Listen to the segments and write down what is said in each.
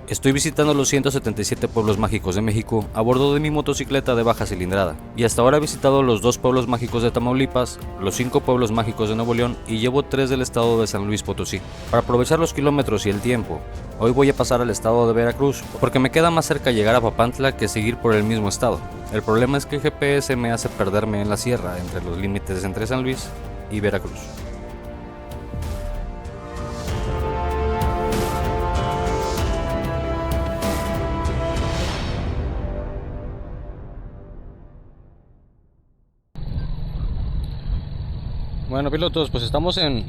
Estoy visitando los 177 pueblos mágicos de México a bordo de mi motocicleta de baja cilindrada, y hasta ahora he visitado los 2 pueblos mágicos de Tamaulipas, los 5 pueblos mágicos de Nuevo León y llevo 3 del estado de San Luis Potosí. Para aprovechar los kilómetros y el tiempo, hoy voy a pasar al estado de Veracruz, porque me queda más cerca llegar a Papantla que seguir por el mismo estado. El problema es que el GPS me hace perderme en la sierra entre los límites entre San Luis y Veracruz. Bueno, pilotos, pues estamos en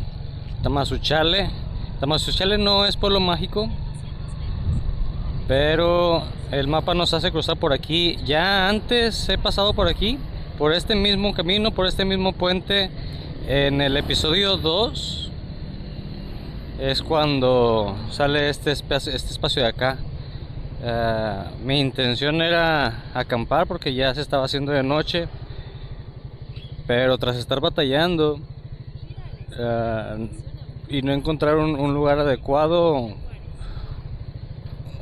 Tamazunchale. Tamazunchale no es pueblo mágico, pero el mapa nos hace cruzar por aquí. Ya antes he pasado por aquí, por este mismo camino, por este mismo puente. En el episodio 2 es cuando sale este espacio de acá. Mi intención era acampar porque ya se estaba haciendo de noche, pero tras estar batallando y no encontrar un lugar adecuado,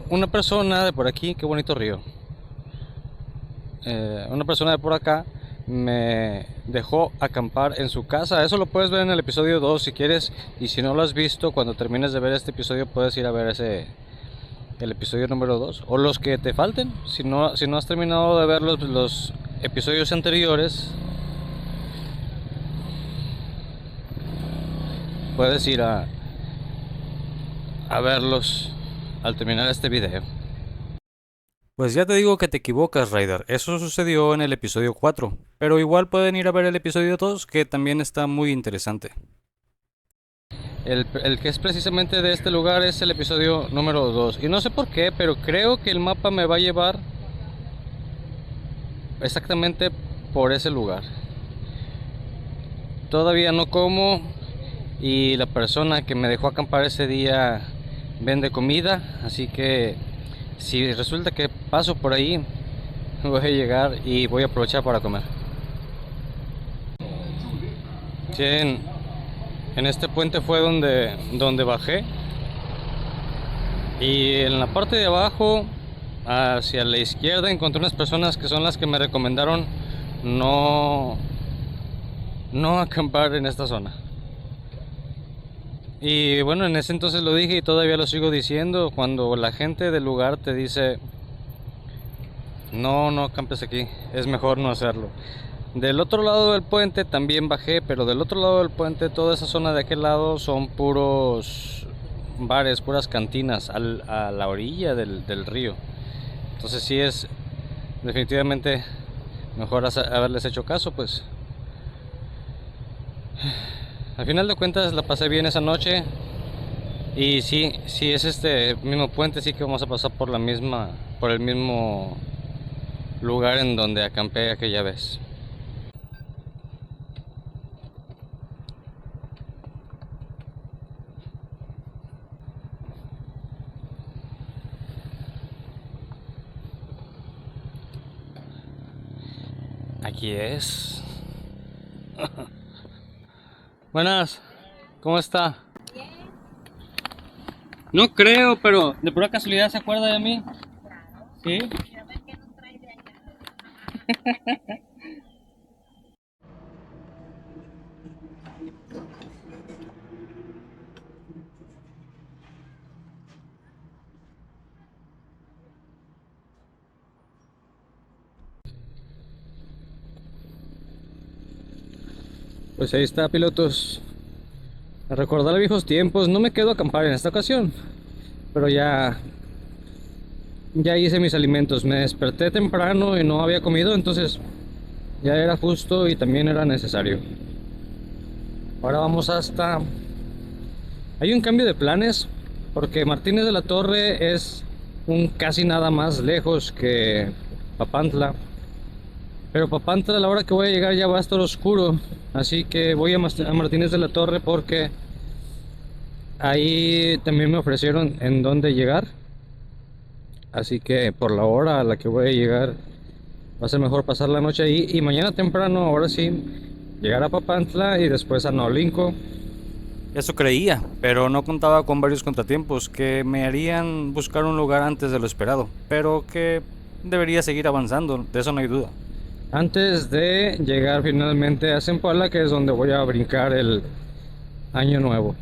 una persona de por aquí, qué bonito río, una persona de por acá me dejó acampar en su casa. Eso lo puedes ver en el episodio 2 si quieres, y si no lo has visto, cuando termines de ver este episodio puedes ir a ver el episodio número 2 o los que te falten. Si no has terminado de ver los episodios anteriores, puedes ir a verlos al terminar este video. Pues ya te digo que te equivocas, Ryder. Eso sucedió en el episodio 4, pero igual pueden ir a ver el episodio 2, que también está muy interesante. El que es precisamente de este lugar es el episodio número 2. Y no sé por qué, pero creo que el mapa me va a llevar exactamente por ese lugar. Todavía no como, y la persona que me dejó acampar ese día vende comida, así que si resulta que paso por ahí, voy a llegar y voy a aprovechar para comer. Sí, en este puente fue donde bajé, y en la parte de abajo hacia la izquierda encontré unas personas que son las que me recomendaron no acampar en esta zona. Y bueno, en ese entonces lo dije y todavía lo sigo diciendo: cuando la gente del lugar te dice no acampes aquí, es mejor no hacerlo. Del otro lado del puente también bajé, pero del otro lado del puente, toda esa zona de aquel lado son puros bares, puras cantinas a la orilla del río. Entonces sí es definitivamente mejor haberles hecho caso, pues. Al final de cuentas la pasé bien esa noche, y sí es este mismo puente, sí que vamos a pasar por el mismo lugar en donde acampé aquella vez. Aquí es. Buenas, ¿cómo está? No creo, pero de pura casualidad se acuerda de mí. ¿Sí? Pues ahí está, pilotos. A recordar viejos tiempos. No me quedo a acampar en esta ocasión, pero ya hice mis alimentos. Me desperté temprano y no había comido, entonces ya era justo y también era necesario. Ahora vamos hasta... Hay un cambio de planes, porque Martínez de la Torre es un casi nada más lejos que Papantla. Pero Papantla, a la hora que voy a llegar, ya va a estar oscuro, así que voy a Martínez de la Torre, porque ahí también me ofrecieron en dónde llegar. Así que por la hora a la que voy a llegar, va a ser mejor pasar la noche ahí, y mañana temprano, ahora sí, llegar a Papantla y después a Naulinco, Eso creía, pero no contaba con varios contratiempos que me harían buscar un lugar antes de lo esperado, pero que debería seguir avanzando, de eso no hay duda. Antes de llegar finalmente a Zempala, que es donde voy a brincar el año nuevo.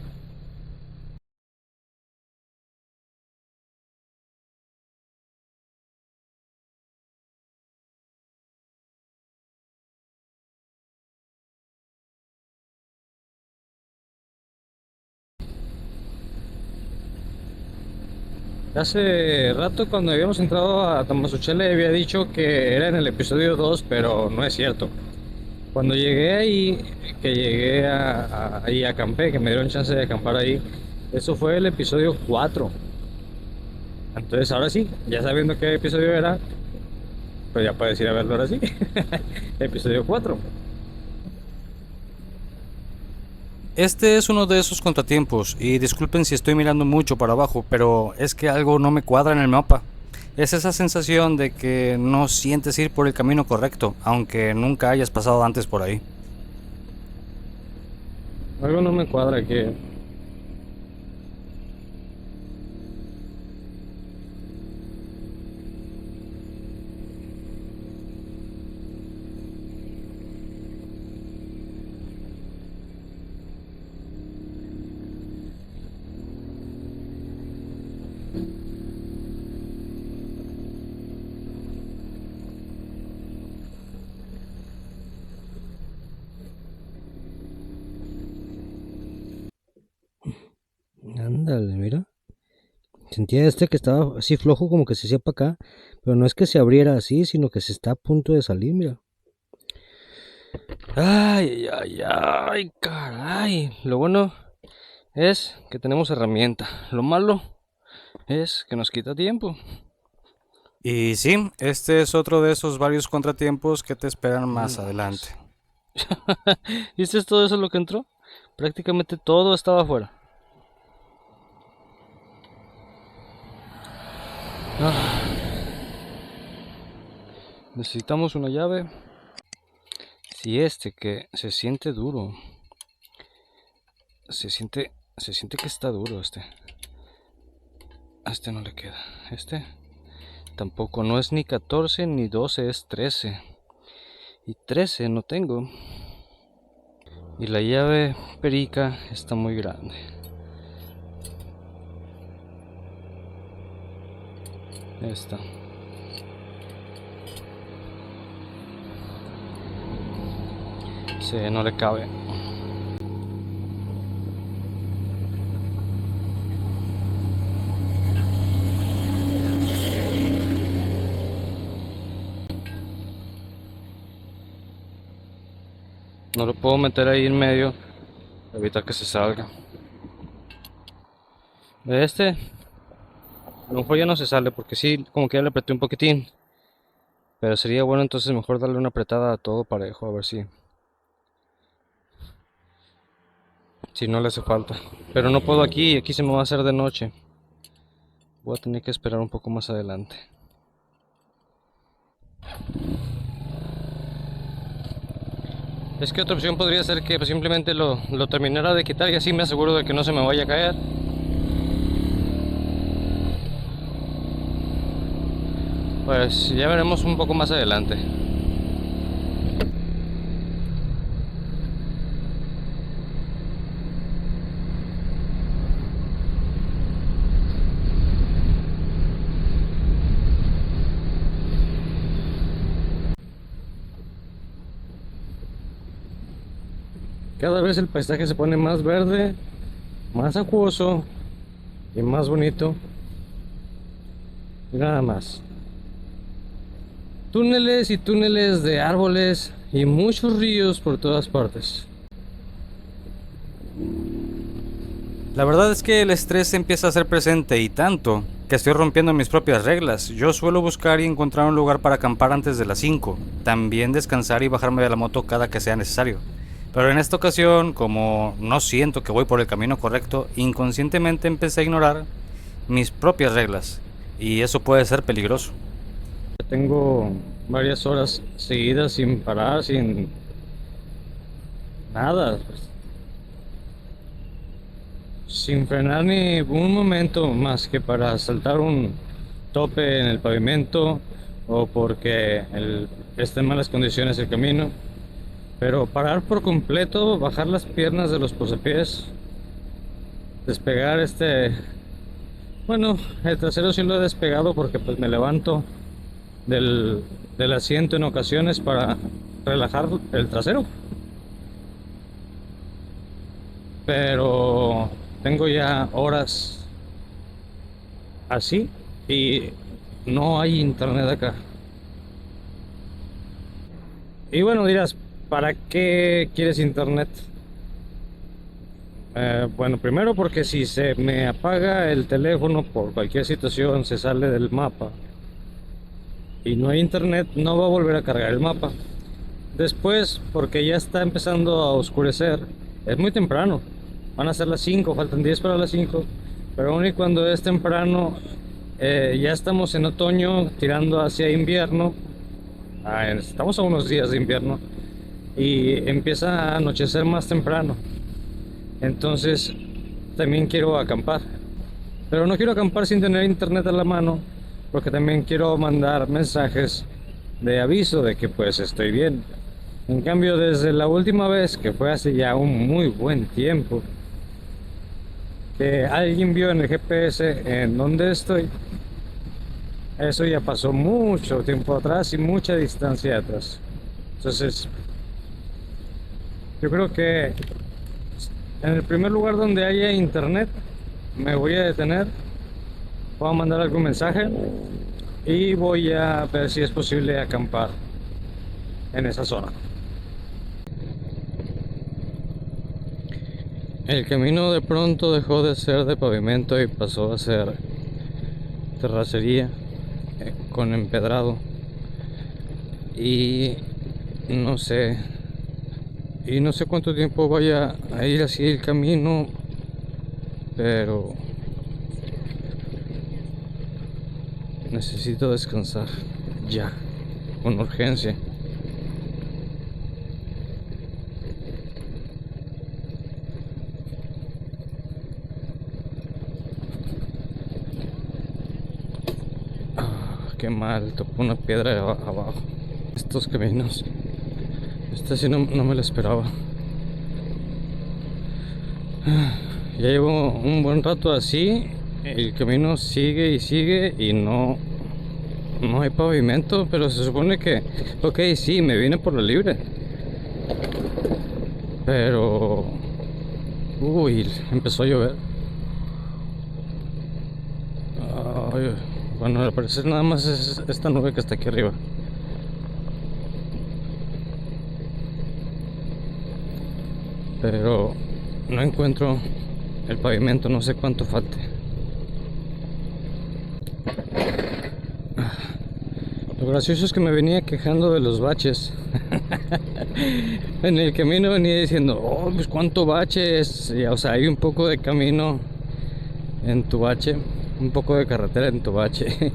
Hace rato cuando habíamos entrado a Tamazunchale había dicho que era en el episodio 2, pero no es cierto. Cuando llegué ahí, que llegué ahí acampé, que me dieron chance de acampar ahí, eso fue el episodio 4. Entonces ahora sí, ya sabiendo qué episodio era, pues ya puedes ir a verlo ahora sí. Episodio 4. Este es uno de esos contratiempos, y disculpen si estoy mirando mucho para abajo, pero es que algo no me cuadra en el mapa. Es esa sensación de que no sientes ir por el camino correcto, aunque nunca hayas pasado antes por ahí. Algo no me cuadra que... Ándale, mira. Sentía que estaba así flojo, como que se hacía para acá, pero no es que se abriera así, sino que se está a punto de salir, mira. Ay, ay, ay, caray. Lo bueno es que tenemos herramienta. Lo malo es que nos quita tiempo. Y sí, este es otro de esos varios contratiempos que te esperan más No, adelante. pues. ¿Viste todo eso lo que entró? Prácticamente todo estaba afuera. Ah, necesitamos una llave. Si que se siente duro. Se siente que está duro este. A este no le queda. Este tampoco, no es ni 14 ni 12, es 13. Y 13 no tengo. Y la llave perica está muy grande. Esta. Sí, no le cabe. No lo puedo meter ahí en medio. Evitar que se salga. De este, a lo mejor ya no se sale porque sí, como que ya le apreté un poquitín. Pero sería bueno entonces mejor darle una apretada a todo parejo, a ver si no le hace falta. Pero no puedo aquí, aquí se me va a hacer de noche. Voy a tener que esperar un poco más adelante. Es que otra opción podría ser que simplemente lo terminara de quitar y así me aseguro de que no se me vaya a caer. Pues ya veremos un poco más adelante. Cada vez el paisaje se pone más verde, más acuoso y más bonito. Y nada más. Túneles y túneles de árboles y muchos ríos por todas partes. La verdad es que el estrés empieza a ser presente y tanto que estoy rompiendo mis propias reglas. Yo suelo buscar y encontrar un lugar para acampar antes de las 5, también descansar y bajarme de la moto cada que sea necesario. Pero en esta ocasión, como no siento que voy por el camino correcto, inconscientemente empecé a ignorar mis propias reglas y eso puede ser peligroso. Tengo varias horas seguidas sin parar, sin nada. Pues. sin frenar ni un momento más que para saltar un tope en el pavimento o porque esté en malas condiciones el camino. Pero parar por completo, bajar las piernas de los posapiés, despegar bueno, el trasero sí lo he despegado porque pues me levanto del asiento en ocasiones para relajar el trasero. Pero tengo ya horas así y no hay internet acá. Y bueno, dirás, ¿para qué quieres internet? Bueno, primero porque si se me apaga el teléfono por cualquier situación, se sale del mapa y no hay internet, no va a volver a cargar el mapa. Después, porque ya está empezando a oscurecer, es muy temprano, van a ser las 5, faltan 10 para las 5, pero aún y cuando es temprano, ya estamos en otoño, tirando hacia invierno. Estamos a unos días de invierno y empieza a anochecer más temprano. Entonces también quiero acampar, pero no quiero acampar sin tener internet a la mano, porque también quiero mandar mensajes de aviso de que pues estoy bien. En cambio, desde la última vez, que fue hace ya un muy buen tiempo, que alguien vio en el GPS en donde estoy, eso ya pasó mucho tiempo atrás y mucha distancia atrás. Entonces yo creo que en el primer lugar donde haya internet me voy a detener, voy a mandar algún mensaje y voy a ver si es posible acampar en esa zona. El camino de pronto dejó de ser de pavimento y pasó a ser terracería con empedrado y no sé cuánto tiempo vaya a ir así el camino, pero necesito descansar ya, con urgencia. Qué mal, topó una piedra abajo. Estos caminos, sí no me lo esperaba. Ya llevo un buen rato así, el camino sigue y sigue y no hay pavimento, pero se supone que, ok, sí, me vine por la libre, pero uy, empezó a llover. Bueno, al parecer nada más es esta nube que está aquí arriba. Pero no encuentro el pavimento, no sé cuánto falte. Lo gracioso es que me venía quejando de los baches. En el camino venía diciendo, oh, pues cuánto baches. O sea, hay un poco de camino en tu bache, un poco de carretera en tu bache.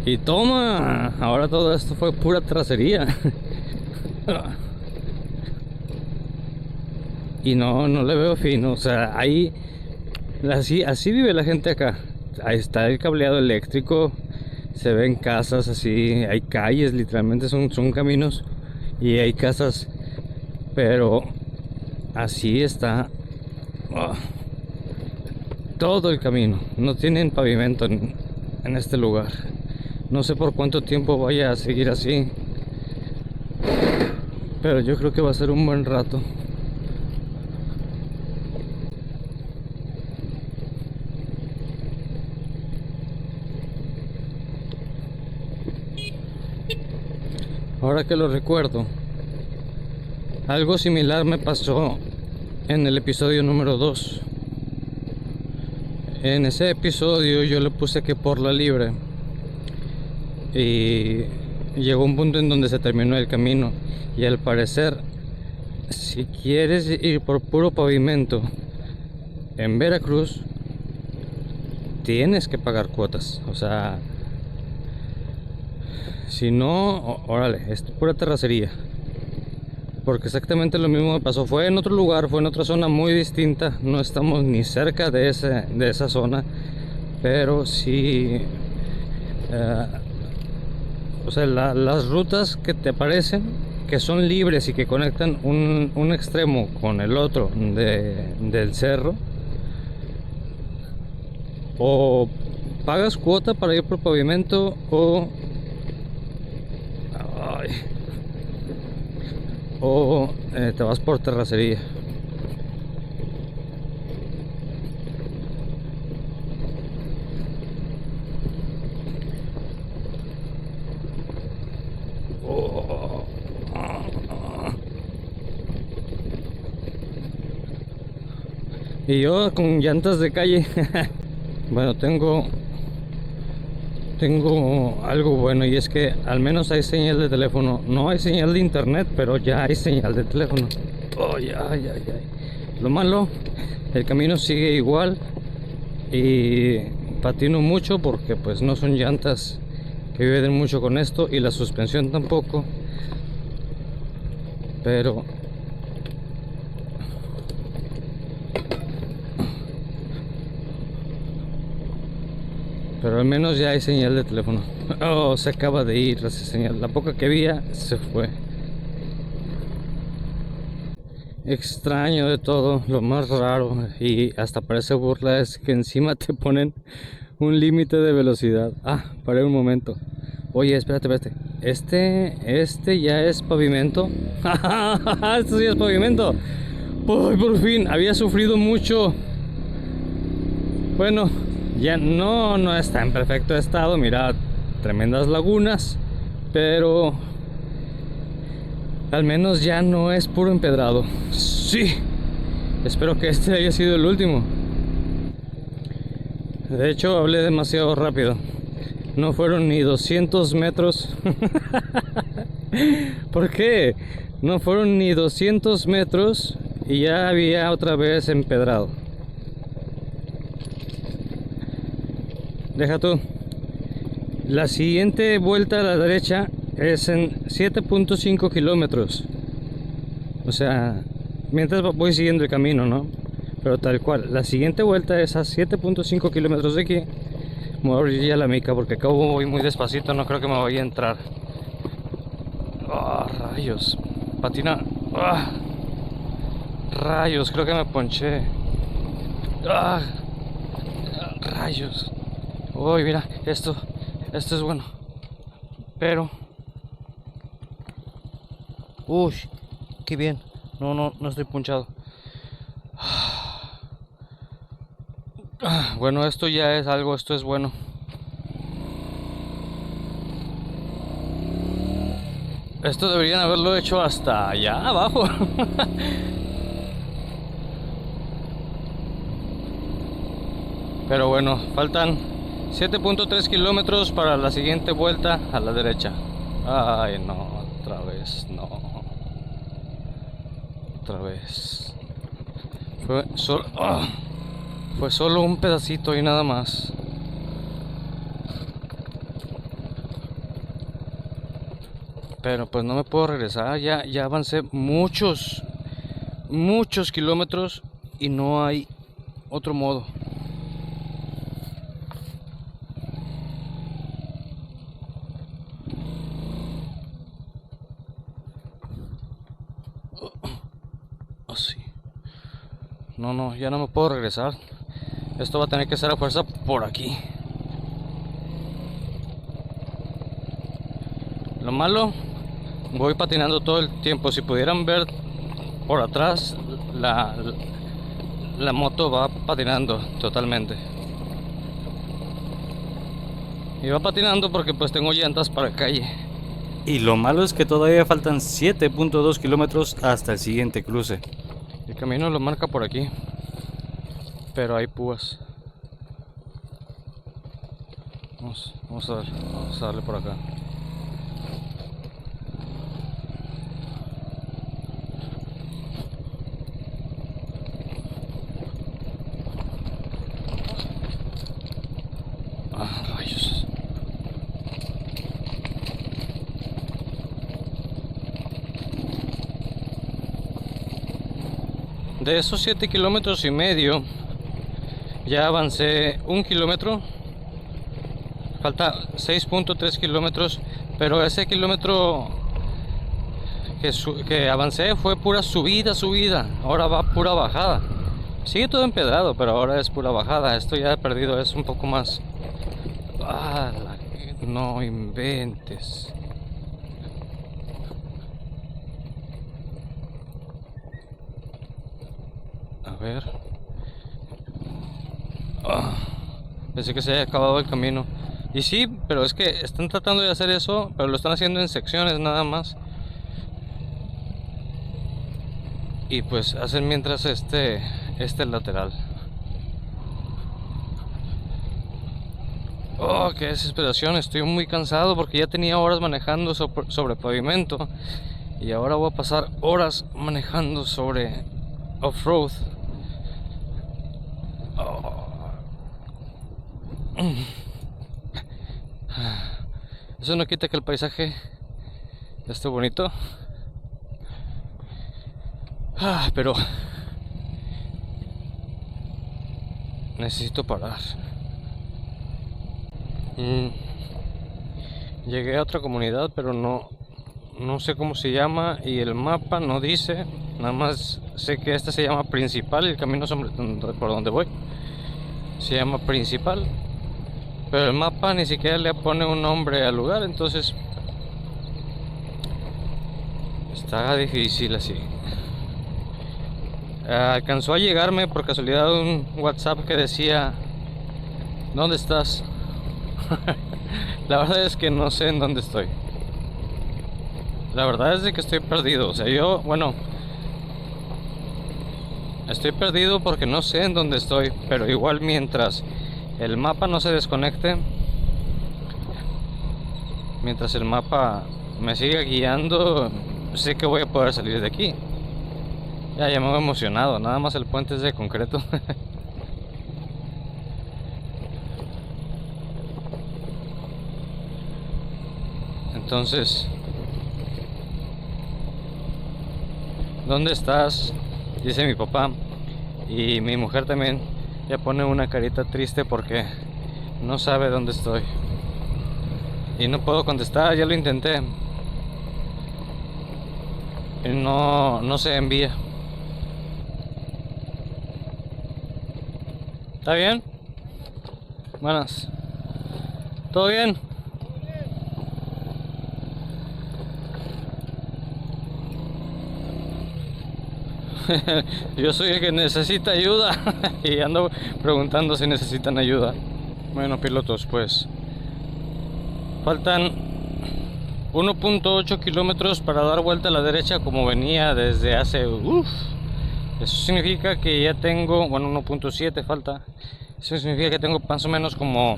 Y toma, ahora todo esto fue pura tracería. Y no le veo fin. O sea, ahí así vive la gente acá. Ahí está el cableado eléctrico, se ven casas así, hay calles, literalmente son caminos y hay casas, pero así está todo el camino. No tienen pavimento en este lugar. No sé por cuánto tiempo vaya a seguir así, pero yo creo que va a ser un buen rato. Ahora que lo recuerdo, algo similar me pasó en el episodio número 2. En ese episodio yo le puse que por la libre y llegó un punto en donde se terminó el camino, y al parecer, si quieres ir por puro pavimento en Veracruz, tienes que pagar cuotas. O sea, si no, órale, es pura terracería. porque exactamente lo mismo me pasó. Fue en otro lugar, fue en otra zona muy distinta. No estamos ni cerca de esa zona, pero sí, eh, o sea, las rutas que te aparecen, que son libres y que conectan un extremo con el otro del cerro, o pagas cuota para ir por pavimento ay, o te vas por terracería. Y yo con llantas de calle. Bueno, tengo algo bueno, y es que al menos hay señal de teléfono. No hay señal de internet, pero ya hay señal de teléfono. Ay, ay, ay, ay. Lo malo, el camino sigue igual y patino mucho porque pues no son llantas que viven mucho con esto, y la suspensión tampoco. Pero al menos ya hay señal de teléfono. Oh, se acaba de ir esa señal. La poca que había se fue. Extraño de todo, lo más raro y hasta parece burla, es que encima te ponen un límite de velocidad. Ah, paré un momento. Oye, espérate. Este ya es pavimento. Esto sí es pavimento. Uy, por fin, había sufrido mucho. Bueno, ya no está en perfecto estado. Mira, tremendas lagunas, pero al menos ya no es puro empedrado. Sí, espero que este haya sido el último. De hecho, hablé demasiado rápido. No fueron ni 200 metros. ¿Por qué? No fueron ni 200 metros y ya había otra vez empedrado. Deja tú. La siguiente vuelta a la derecha es en 7.5 kilómetros. O sea, mientras voy siguiendo el camino, ¿no? Pero tal cual, la siguiente vuelta es a 7.5 kilómetros de aquí. Me voy a abrir ya la mica porque acabo voy muy despacito, no creo que me vaya a entrar. Ah, rayos. Patina. Ah, rayos, creo que me ponché. Ah, rayos. Uy, mira, esto es bueno. Pero uy, qué bien. No estoy punchado. Bueno, esto ya es algo, esto es bueno. Esto deberían haberlo hecho hasta allá abajo. Pero bueno, faltan 7.3 kilómetros para la siguiente vuelta a la derecha. Ay, no, otra vez, no. Otra vez. Fue solo un pedacito y nada más. Pero pues no me puedo regresar. Ya avancé muchos kilómetros y no hay otro modo. Así. No, ya no me puedo regresar. Esto va a tener que ser a fuerza por aquí. Lo malo, voy patinando todo el tiempo. Si pudieran ver por atrás, la moto va patinando totalmente. Y va patinando porque pues tengo llantas para calle. Y lo malo es que todavía faltan 7.2 kilómetros hasta el siguiente cruce. El camino lo marca por aquí, pero hay púas. Vamos a darle por acá. Ah, rayos. De esos 7 kilómetros y medio, ya avancé 1 kilómetro. Falta 6.3 kilómetros, pero ese kilómetro que avancé fue pura subida. Ahora va pura bajada. Sigue todo empedrado, pero ahora es pura bajada. Esto ya he perdido, es un poco más. No inventes. A ver. Pensé que se había acabado el camino. Y sí, pero es que están tratando de hacer eso, pero lo están haciendo en secciones nada más. Y pues hacen mientras este lateral. Oh, qué desesperación, estoy muy cansado porque ya tenía horas manejando sobre pavimento. Y ahora voy a pasar horas manejando sobre off-road. Eso no quita que el paisaje esté bonito. Pero necesito parar. Llegué a otra comunidad, pero no sé cómo se llama y el mapa no dice. Nada más sé que este se llama Principal, el camino por donde voy se llama Principal, pero el mapa ni siquiera le pone un nombre al lugar, entonces está difícil así. Alcanzó a llegarme por casualidad un WhatsApp que decía: ¿dónde estás? La verdad es que no sé en dónde estoy. La verdad es de que estoy perdido. O sea, estoy perdido porque no sé en dónde estoy. Pero igual, mientras el mapa no se desconecte, mientras el mapa me siga guiando, sé que voy a poder salir de aquí. Ya me he emocionado. Nada más el puente es de concreto. Entonces, ¿dónde estás? Dice mi papá. Y mi mujer también ya pone una carita triste porque no sabe dónde estoy. Y no puedo contestar, ya lo intenté. Y no se envía. ¿Está bien? Buenas. ¿Todo bien? Yo soy el que necesita ayuda y ando preguntando si necesitan ayuda. Bueno, pilotos, pues faltan 1.8 kilómetros para dar vuelta a la derecha como venía desde hace... Eso significa que ya tengo... Bueno, 1.7 falta. Eso significa que tengo más o menos como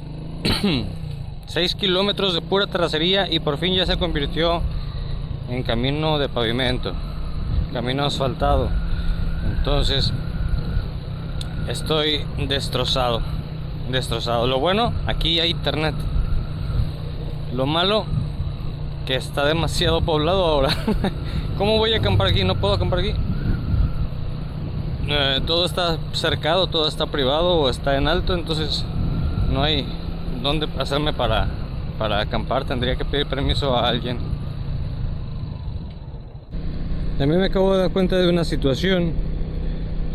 6 kilómetros de pura terracería y por fin ya se convirtió en camino de pavimento, camino asfaltado. Entonces estoy destrozado. Lo bueno, aquí hay internet. Lo malo, que está demasiado poblado ahora. ¿Cómo voy a acampar aquí? No puedo acampar aquí. Todo está cercado, todo está privado o está en alto, entonces no hay dónde hacerme para acampar. Tendría que pedir permiso a alguien. También me acabo de dar cuenta de una situación.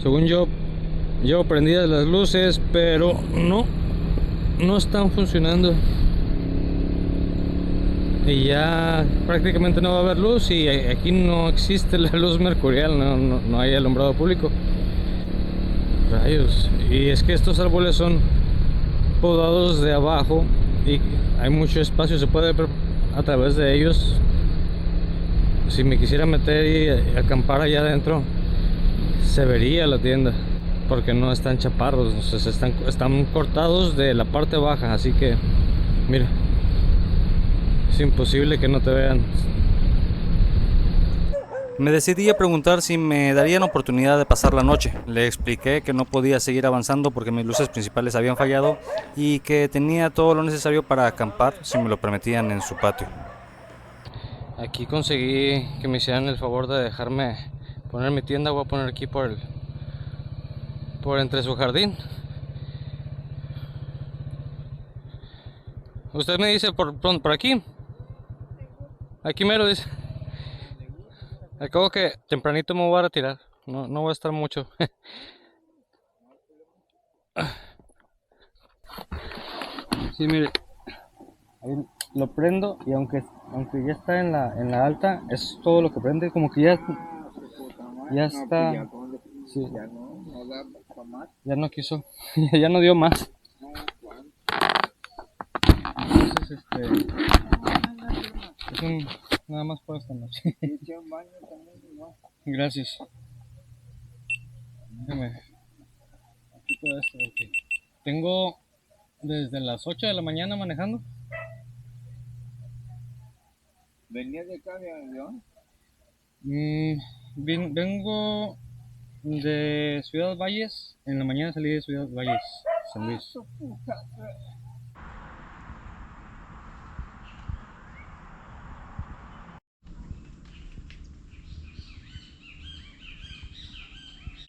Según yo, llevo prendidas las luces, pero no están funcionando. Y ya prácticamente no va a haber luz y aquí no existe la luz mercurial, no hay alumbrado público. Rayos. Y es que estos árboles son podados de abajo y hay mucho espacio, se puede ver a través de ellos. Si me quisiera meter y acampar allá adentro, se vería la tienda, porque no están chaparros, están cortados de la parte baja, así que mira, es imposible que no te vean. Me decidí a preguntar si me darían oportunidad de pasar la noche. Le expliqué que no podía seguir avanzando porque mis luces principales habían fallado y que tenía todo lo necesario para acampar si me lo permitían en su patio. Aquí conseguí que me hicieran el favor de dejarme poner mi tienda. Voy a poner aquí por por entre su jardín. Usted me dice por aquí. Aquí mero dice. Acabo que tempranito me voy a retirar. No voy a estar mucho. Sí, mire. Ahí lo prendo y aunque ya está en la alta, es todo lo que prende. Como que ya está. Sí, ya no quiso. Ya no dio más. Entonces, nada más por esta noche. Gracias. Déjame quito esto porque tengo desde las 8 de la mañana manejando. ¿Venía de acá de León? Vengo de Ciudad Valles. En la mañana salí de Ciudad Valles, San Luis.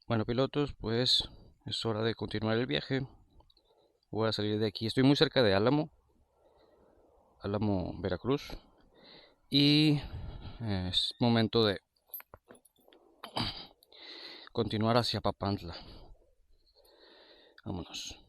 Bueno, pilotos, pues es hora de continuar el viaje. Voy a salir de aquí. Estoy muy cerca de Álamo, Veracruz. Y es momento de continuar hacia Papantla. Vámonos.